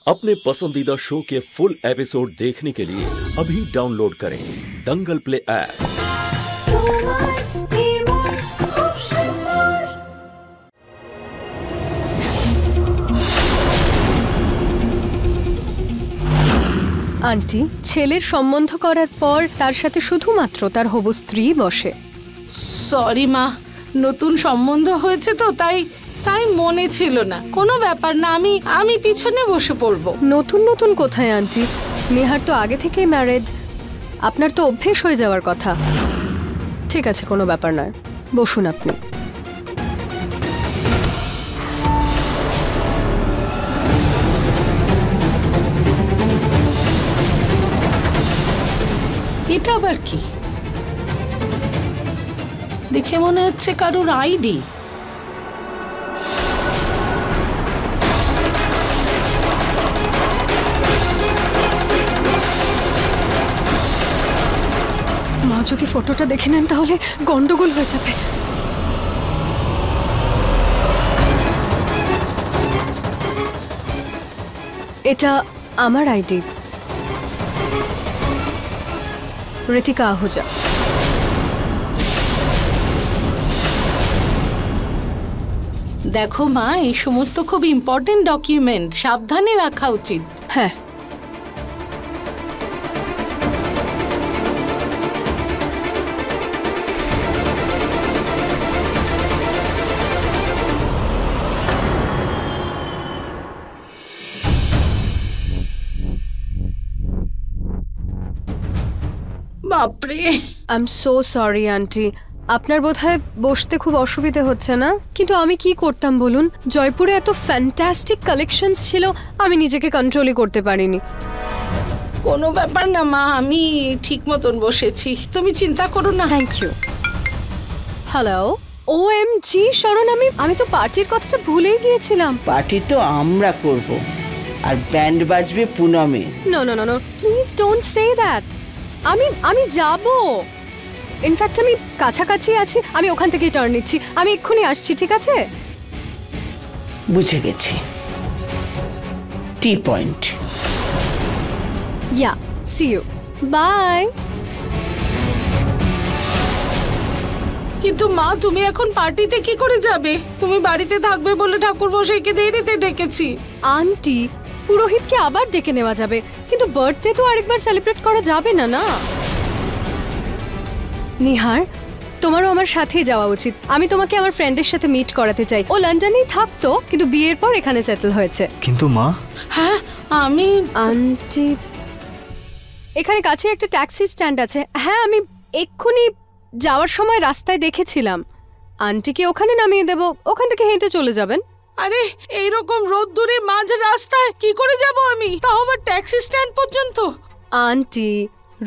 अपने पसंदीदा शो के फुल एपिसोड देखने के लिए अभी डाउनलोड करें दंगल प्ले ऐप। আন্টি, ছেলের সম্বন্ধ করার পর তার সাথে শুধুমাত্র তার হবু স্ত্রী বসে। সরি মা, নতুন সম্বন্ধ হয়েছে তো তাই মনে ছিল না। কোনো ব্যাপার না, আমি পিছনে বসে পড়বো। নতুন নতুন কোথায় আন্টি? নেহার তো আগে থেকেই ম্যারেড, আপনার তো অভ্যেস হয়ে যাওয়ার কথা। ঠিক আছে, কোনো ব্যাপার নয়, বসুন আপনি। এটা আবার কি? দেখে মনে হচ্ছে কারোর আইডি। মা যদি ফটোটা দেখে নেন তাহলে গন্ডগোল হয়ে যাবে। এটা আমার আইডি, ঋতিকা আহুজা। দেখো মা, এই সমস্ত খুব ইম্পর্টেন্ট ডকুমেন্ট, সাবধানে রাখা উচিত। হ্যাঁ, বাপরে, I am so sorry aunty, আপনার বোধহয় বসতে খুব অসুবিধে হচ্ছে না? কিন্তু আমি কি করতাম বলুন, জয়পুরে এত ফ্যান্টাস্টিক কালেকশনস ছিল, আমি নিজেকে কন্ট্রোলই করতে পারিনি। কোনো ব্যাপার না মা, আমি ঠিক মতন বসেছি, তুমি চিন্তা করো না। Thank you. হ্যালো, OMG শরণ, আমি তো পার্টির কথাটা ভুলেই গিয়েছিলাম। পার্টি তো আমরা করব, আর ব্যান্ড বাজবে পুনমে। No no no no, please don't say that. আমি যাব, ইনফ্যাক্ট আমি কাছাকাছি আছি, আমি ওখান থেকেই টার্ন নিচ্ছি, আমি এক্ষুনি আসছি, ঠিক আছে? বুঝে গেছি, T point. Yeah, see you, bye. কিন্তু মা, তুমি এখন পার্টিতে কি করে যাবে? তুমি বাড়িতে থাকবে বলে ঠাকুর মশাইকে দেরিতে ডেকেছি। আন্টি, পুরোহিতকে আবার ডেকে নেওয়া যাবে, কিন্তু বার্থডে তো আরেকবার সেলিব্রেট করা যাবে না না? নিহার, তোমারও আমার সাথেই যাওয়া উচিত। আমি তোমাকে আমার ফ্রেন্ডের সাথে মিট করাতে চাই। ও লন্ডনেই থাকতো, কিন্তু বিয়ের পর এখানে সেটেল হয়েছে। কিন্তু মা। হ্যাঁ, আমি আন্টি, এখানে কাছে একটা ট্যাক্সি স্ট্যান্ড আছে। হ্যাঁ, আমি এক্ষুনি যাওয়ার সময় রাস্তায় দেখেছিলাম। আন্টিকে ওখানে নামিয়ে দেবো, ওখান থেকে হেঁটে চলে যাবেন। আরে, এইরকম রোদ্দুরে মাঝ রাস্তায় কি করে যাব আমি, তাও আবার ট্যাক্সি স্ট্যান্ড পর্যন্ত? আন্টি,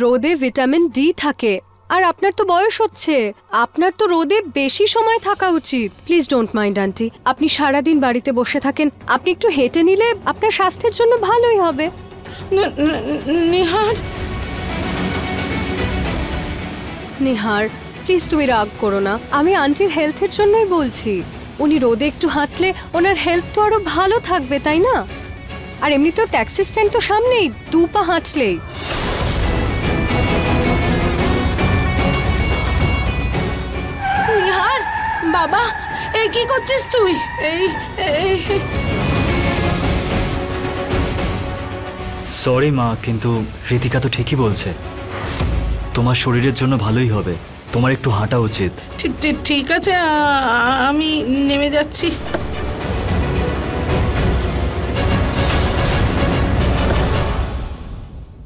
রোদে ভিটামিন ডি থাকে, আর আপনার তো বয়স হচ্ছে, আপনার তো রোদে বেশি সময় থাকা উচিত। প্লিজ ডোন্ট মাইন্ড আন্টি, আপনি সারাদিন বাড়িতে বসে থাকেন, আপনি একটু হেঁটে নিলে আপনার স্বাস্থ্যের জন্য ভালোই হবে। নিহার, নিহার প্লিজ তুমি রাগ করো না, আমি আন্টির হেলথের জন্যই বলছি। উনি রোদে একটু হাঁটলে ওনার হেলথ তো আরো ভালো থাকবে, তাই না? আর এমনিতেও ট্যাক্সি স্ট্যান্ড তো সামনেই, 2 পা হাঁটলেই। নিহার বাবা, এই কি করছিস তুই? সরি মা, কিন্তু ঋতিকা তো ঠিকই বলছে, তোমার শরীরের জন্য ভালোই হবে, তোমার একটু হাঁটা উচিত। ঠিক আছে, আমি নেমে যাচ্ছি।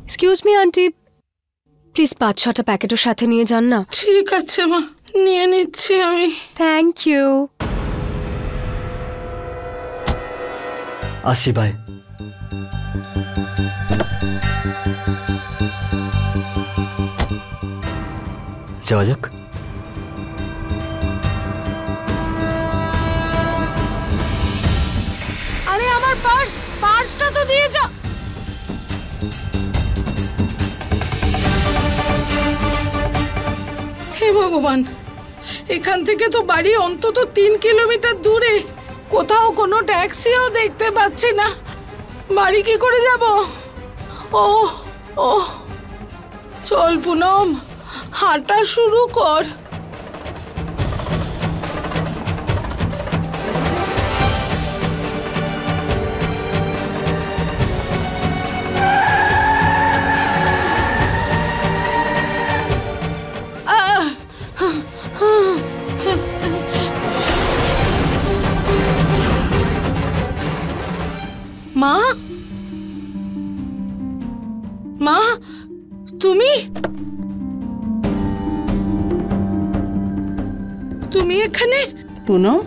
এক্সকিউজ মি আন্টি, প্লিজ 5-6টা প্যাকেটও সাথে নিয়ে যান না। ঠিক আছে মা, নিয়ে নিচ্ছি আমি। Thank you. আসছি, বাই। যাওয়া যাক। আরে, আমার পার্সটা তো দিয়ে যা। হে ভগবান, এখান থেকে তো বাড়ি অন্তত 3 কিলোমিটার দূরে, কোথাও কোনো ট্যাক্সিও দেখতে পাচ্ছি না। বাড়ি কি করে যাব? ও ও চল পুনম, হাঁটা শুরু কর। মা, মা, তুমি এখানে? পুনম,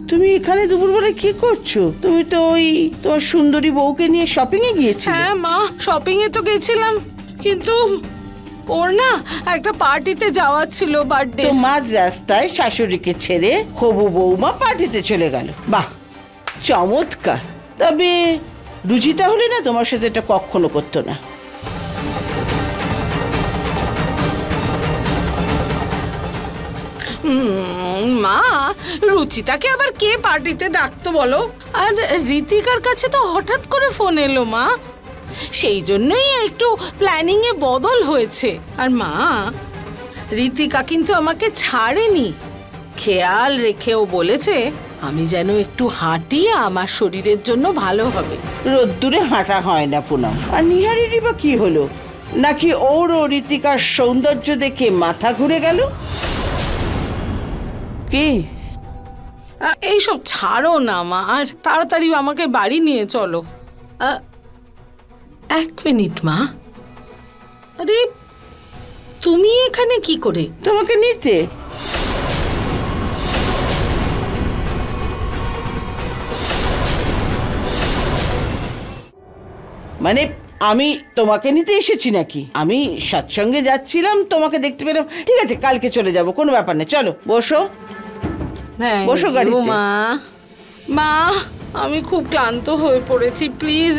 তুমি এখানে দুপুরবেলা কি করছো? তুমি তো ওই তোমার সুন্দরী বউকে নিয়ে শপিং এ গিয়েছিলে। হ্যাঁ মা, শপিং এ তো গেছিলাম, কিন্তু ওর না একটা পার্টিতে যাওয়ার ছিল, বার্থডে। তো মাঝ রাস্তায় শাশুড়িকে ছেড়ে হবু বৌমা পার্টিতে চলে গেল। বাহ, চমৎকার। তবে রুচিতা হলে না তোমার সাথে এটা কখনো করতো না। মা, রুচিতাকে আবার কে পার্টিতে ডাকতো বলো? আর ঋতিকার কাছে তো হঠাৎ করে ফোন এলো মা, সেই জন্যই একটু প্ল্যানিং এ বদল হয়েছে। আর মা, ঋতিকা কিন্তু আমাকে ছাড়েনি, খেয়াল রেখেও বলেছে আমি যেন একটু হাঁটি, আমার শরীরের জন্য ভালো হবে। রোদ্দুরে হাঁটা হয় না পুনম। আর নিহারিরই বা কি হলো? নাকি ওর ও ঋতিকার সৌন্দর্য দেখে মাথা ঘুরে গেল? কি এইসব ছাড়ো না মা, আর তাড়াতাড়ি আমাকে বাড়ি নিয়ে চলো। 1 মিনিট মা, আরে তুমি এখানে কি করে? তোমাকে নিতে? মানে আমি তোমাকে নিতে এসেছি নাকি? আমি সৎসঙ্গে যাচ্ছিলাম, তোমাকে দেখতে পেলাম। ঠিক আছে, কালকে চলে যাব, কোনো ব্যাপার নেই। চলো বসো, বসো গাড়িতে। মা, মা, আমি খুব ক্লান্ত হয়ে পড়েছি, প্লিজ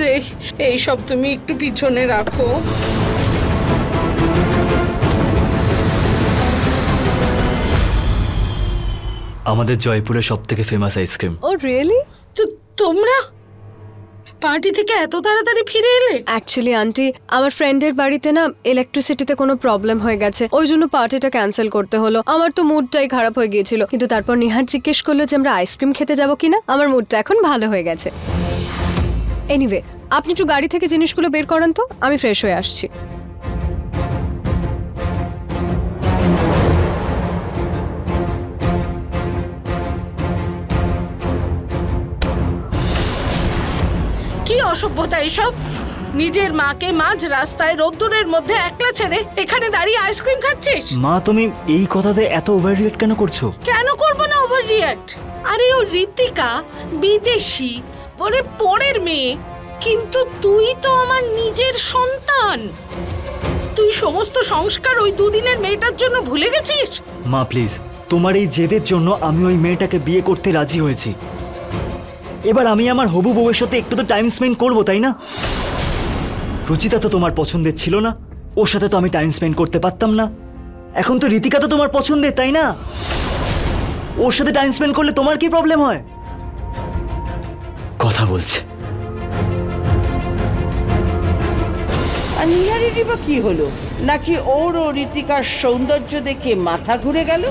এইসব তুমি একটু পিছনে রাখো। আমাদের জয়পুরের সবথেকে ফেমাস আইসক্রিম। ও রিয়েলি? তো তোমরা পার্টি থেকে এত তাড়াতাড়ি ফিরে এলে? অ্যাকচুয়ালি আন্টি, আমার ফ্রেন্ডের বাড়িতে না ইলেকট্রিসিটিতে কোনো প্রবলেম হয়ে গেছে, ওই জন্য পার্টিটা ক্যান্সেল করতে হলো। আমার তো মুডটাই খারাপ হয়ে গিয়েছিল, কিন্তু তারপর নিহার জিজ্ঞেস করলো যে আমরা আইসক্রিম খেতে যাবো কিনা। আমার মুডটা এখন ভালো হয়ে গেছে। এনিওয়ে, আপনি একটু গাড়ি থেকে জিনিসগুলো বের করান তো, আমি ফ্রেশ হয়ে আসছি। কি অসভ্যতা এসব! নিজের মাকে মাঝ রাস্তায় রোদ্দুরের মধ্যে একলা ছেড়ে এখানে দাঁড়িয়ে আইসক্রিম খাচ্ছিস? মা, তুমি এই কথাতে এত ওভার রিয়েক্ট কেন করছো? কেন করবো না ওভার রিয়াক্ট? আরে ও ঋতিকা বিদেশি, ওরে পরের মেয়ে, কিন্তু তুই তো আমার নিজের সন্তান। তুই সমস্ত সংস্কার ওই দুদিনের মেয়েটার জন্য ভুলে গেছিস? মা প্লিজ, তোমার এই জেদের জন্য আমি ওই মেয়েটাকে বিয়ে করতে রাজি হয়েছি। এবার আমি আমার হবু বউয়ের সাথে একটু তো টাইম স্পেন্ড করবো, তাই না? রুচিতা তো তোমার পছন্দের ছিল না, ওর সাথে তো আমি টাইম স্পেন্ড করতে পারতাম না। এখন তো ঋতিকা তো তোমার পছন্দের, তাই না? ওর সাথে টাইম স্পেন্ড করলে তোমার কি প্রবলেম হয়? কথা বলছে। আর নিহারিরই বা কি হলো? নাকি ওর ও ঋতিকার সৌন্দর্য দেখে মাথা ঘুরে গেল?